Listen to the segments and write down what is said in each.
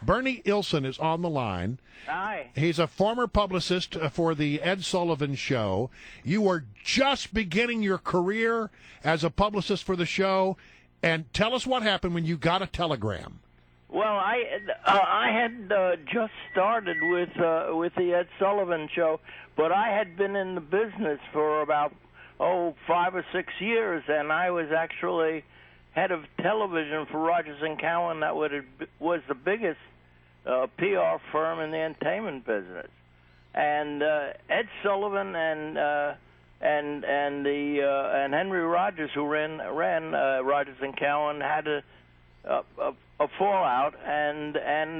Bernie Ilson is on the line. Hi. He's a former publicist for the Ed Sullivan Show. You were just beginning your career as a publicist for the show. And tell us what happened when you got a telegram. Well, I had just started with the Ed Sullivan Show, but I had been in the business for about 5 or 6 years, and I was actually head of television for Rogers and Cowan. That was the biggest PR firm in the entertainment business, and Ed Sullivan and Henry Rogers, who ran Rogers and Cowan, had a fallout, and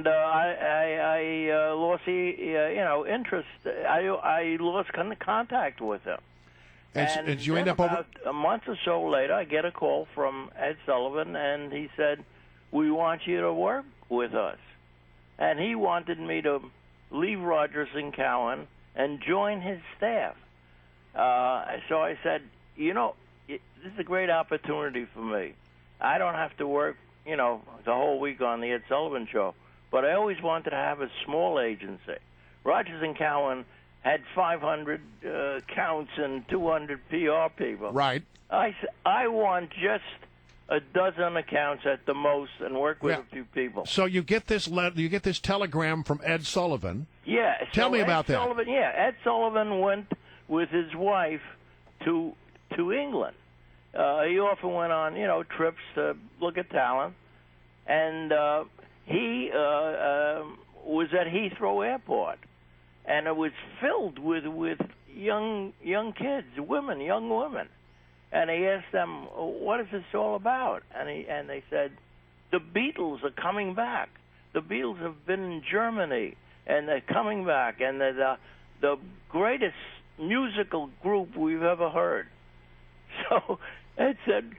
I lost interest. I lost contact with him. And did you end up about a month or so later, I get a call from Ed Sullivan, and he said, "We want you to work with us." And he wanted me to leave Rogers and Cowan and join his staff. So I said, this is a great opportunity for me. I don't have to work, the whole week on the Ed Sullivan Show, but I always wanted to have a small agency. Rogers and Cowan had 500 counts and 200 PR people. Right. I want just a dozen accounts at the most and work with a few people. So you get this telegram from Ed Sullivan. Yeah. Tell me about that. Ed Sullivan went with his wife to England. He often went on, trips to look at talent, and he was at Heathrow Airport, and it was filled with young kids, young women. And he asked them, "What is this all about?" And they said, "The Beatles are coming back. The Beatles have been in Germany, and they're coming back, and they're the greatest musical group we've ever heard." So Ed said,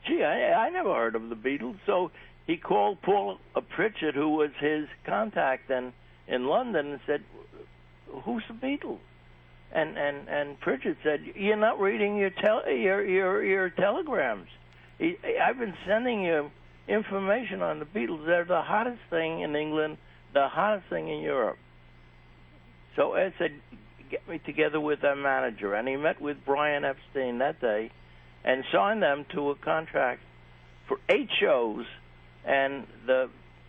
"Gee, I never heard of the Beatles." So he called Paul Pritchard, who was his contact in London, and said, "Who's the Beatles?" And Pritchard said, "You're not reading your telegrams. I've been sending you information on the Beatles. They're the hottest thing in England, the hottest thing in Europe." So Ed said, "Get me together with their manager." And he met with Brian Epstein that day and signed them to a contract for 8 shows, and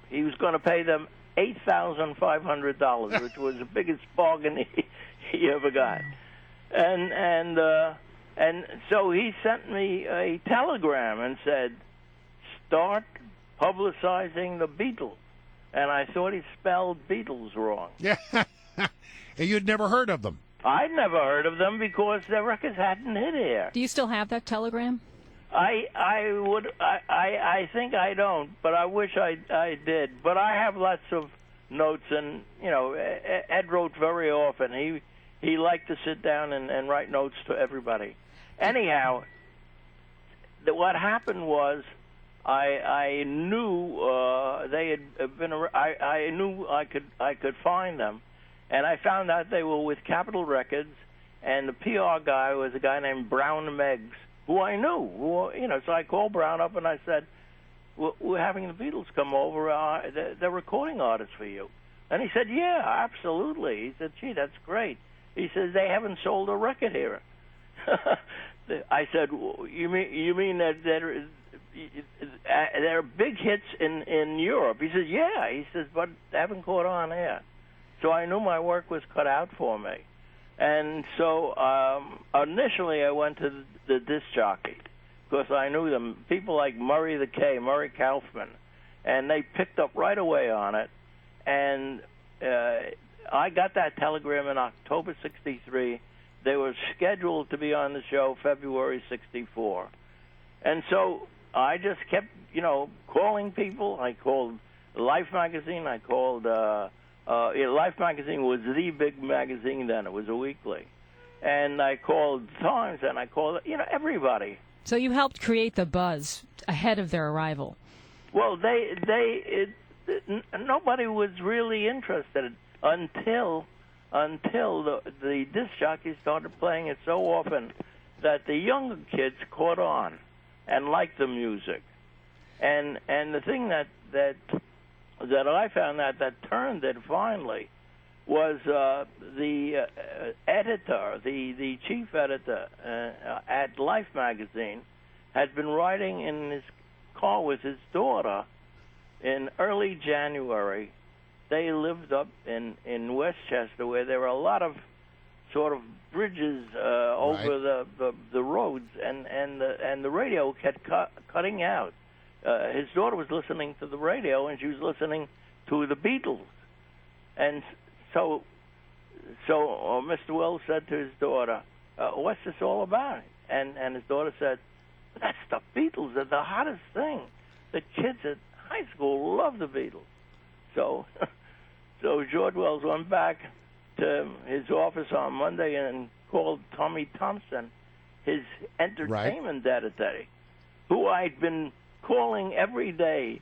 he was going to pay them $8,500, which was the biggest bargain he ever got. And so he sent me a telegram and said, "Start publicizing the Beatles." And I thought he spelled Beatles wrong. Yeah. And you'd never heard of them. I'd never heard of them because their records hadn't hit here. Do you still have that telegram? I think I don't, but I wish I did. But I have lots of notes, and Ed wrote very often. He liked to sit down and write notes to everybody. Anyhow, what happened was I knew they had been. I knew I could find them, and I found out they were with Capitol Records, and the PR guy was a guy named Brown Meggs, who I knew. So I called Brown up and I said, "We're having the Beatles come over. They're recording artists for you." And he said, "Yeah, absolutely." He said, "Gee, that's great." He says, "They haven't sold a record here." I said, "You mean that there are big hits in Europe?" He says, "Yeah." He says, "But they haven't caught on here." So I knew my work was cut out for me. And so initially I went to the disc jockey because I knew them, people like Murray Kaufman, and they picked up right away on it. And I got that telegram in October '63. They were scheduled to be on the show February '64. And so I just kept, calling people. I called Life magazine. I called Life magazine was the big magazine then. It was a weekly. And I called Times, and I called, everybody. So you helped create the buzz ahead of their arrival. Well, nobody was really interested until the disc jockeys started playing it so often that the younger kids caught on and liked the music. And the thing that that I found out that turned it finally was the editor, the chief editor at Life magazine, had been riding in his car with his daughter in early January. They lived up in Westchester, where there were a lot of sort of bridges over the roads, and the radio kept cutting out. His daughter was listening to the radio, and she was listening to the Beatles, and so Mr. Wells said to his daughter, "What's this all about?" And his daughter said, "That's the Beatles. They're the hottest thing. The kids at high school love the Beatles." So George Wells went back to his office on Monday and called Tommy Thompson, his entertainment editor, who I'd been calling every day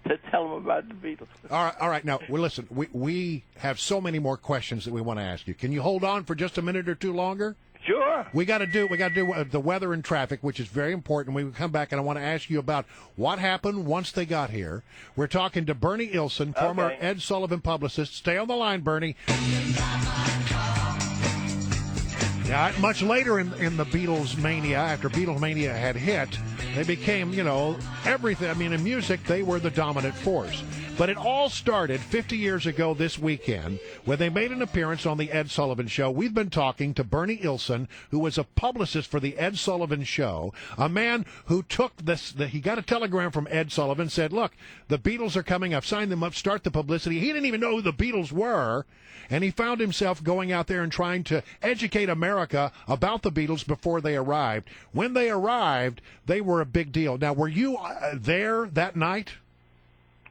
to tell him about the Beatles. All right. Now, well, listen, we have so many more questions that we want to ask you. Can you hold on for just a minute or two longer? Sure. We got to do the weather and traffic, which is very important. We come back, and I want to ask you about what happened once they got here. We're talking to Bernie Ilson, former Ed Sullivan publicist. Stay on the line, Bernie. Now, much later in the Beatles mania, after Beatles mania had hit, they became, everything. I mean, in music, they were the dominant force. But it all started 50 years ago this weekend when they made an appearance on the Ed Sullivan Show. We've been talking to Bernie Ilson, who was a publicist for the Ed Sullivan Show, a man who took he got a telegram from Ed Sullivan, said, "Look, the Beatles are coming. I've signed them up. Start the publicity." He didn't even know who the Beatles were, and he found himself going out there and trying to educate America about the Beatles before they arrived. When they arrived, they were a big deal. Now, were you there that night?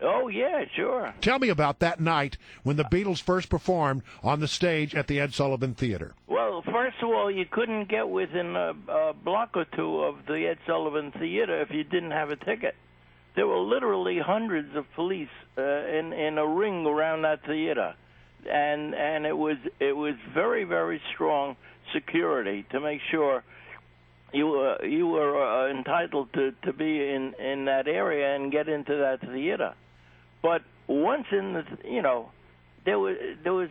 Oh, yeah, sure. Tell me about that night when the Beatles first performed on the stage at the Ed Sullivan Theater. Well, first of all, you couldn't get within a block or two of the Ed Sullivan Theater if you didn't have a ticket. There were literally hundreds of police in a ring around that theater, and it was very, very strong security to make sure you were entitled to be in that area and get into that theater. But once in there was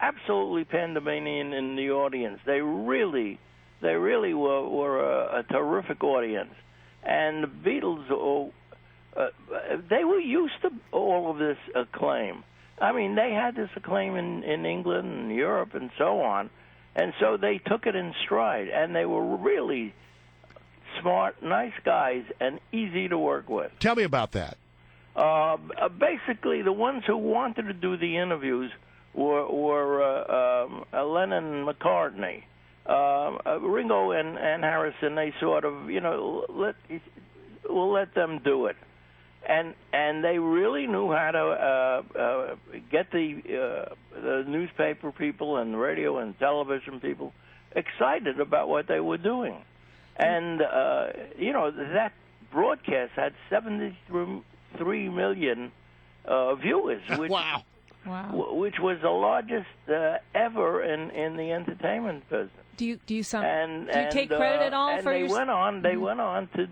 absolutely pandemonium in the audience. They really were a terrific audience, and the Beatles, they were used to all of this acclaim. I mean, they had this acclaim in England and Europe and so on, and so they took it in stride, and they were really smart, nice guys, and easy to work with. Tell me about that. Basically, the ones who wanted to do the interviews were Lennon and McCartney. Ringo and Harrison, they sort of, we'll let them do it. And they really knew how to get the newspaper people and radio and television people excited about what they were doing. And, that broadcast had 73 million viewers, which, wow. which was the largest ever in the entertainment business. Do you take credit at all for they went on to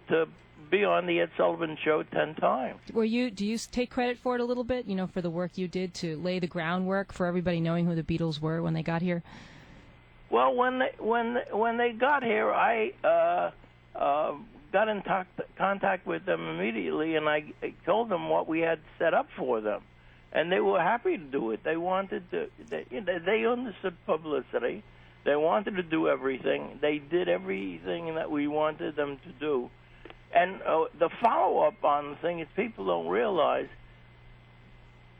to be on the Ed Sullivan Show 10 times. Do you take credit for it a little bit, for the work you did to lay the groundwork for everybody knowing who the Beatles were when they got here? Well, when they got here, I got in contact with them immediately, and I told them what we had set up for them, and they were happy to do it. They wanted to. They understood publicity. They wanted to do everything. They did everything that we wanted them to do. And the follow-up on the thing is people don't realize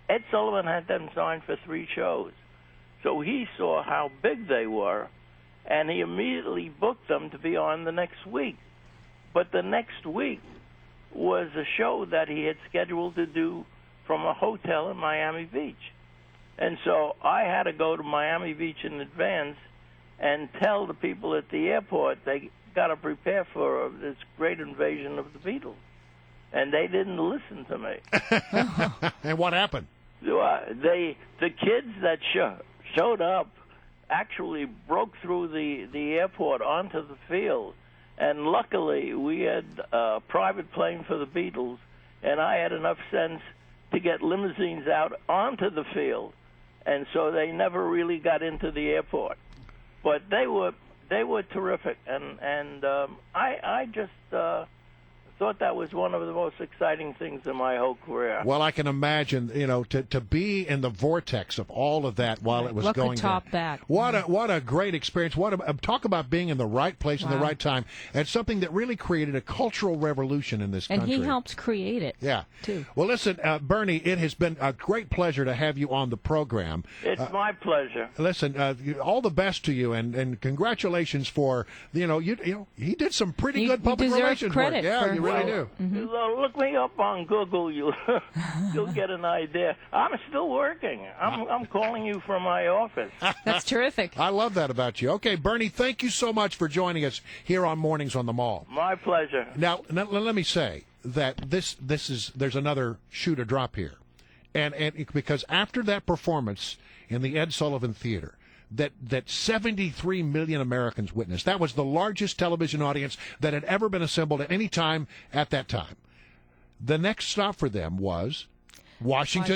Ed Sullivan had them signed for 3 shows. So he saw how big they were, and he immediately booked them to be on the next week. But the next week was a show that he had scheduled to do from a hotel in Miami Beach. And so I had to go to Miami Beach in advance and tell the people at the airport they got to prepare for this great invasion of the Beatles. And they didn't listen to me. And what happened? The kids that showed up actually broke through the airport onto the field. And luckily, we had a private plane for the Beatles, and I had enough sense to get limousines out onto the field, and so they never really got into the airport. But they were terrific, and I just thought that was one of the most exciting things in my whole career. Well, I can imagine, to be in the vortex of all of that while it was what going could top down. that? What a great experience. Talk about being in the right place in the right time. And something that really created a cultural revolution in this country. And he helped create it. Yeah. Too. Well, listen, Bernie, it has been a great pleasure to have you on the program. It's my pleasure. Listen, all the best to you, and congratulations for he did some pretty good public relations credit work. Yeah, you really do. Mm-hmm. Look me up on Google. You'll get an idea. I'm still working. I'm calling you from my office. That's terrific. I love that about you. Okay, Bernie, thank you so much for joining us here on Mornings on the Mall. My pleasure. Now let me say that there's another shoe to drop here, and because after that performance in the Ed Sullivan Theater, that 73 million Americans witnessed. That was the largest television audience that had ever been assembled at any time at that time. The next stop for them was Washington,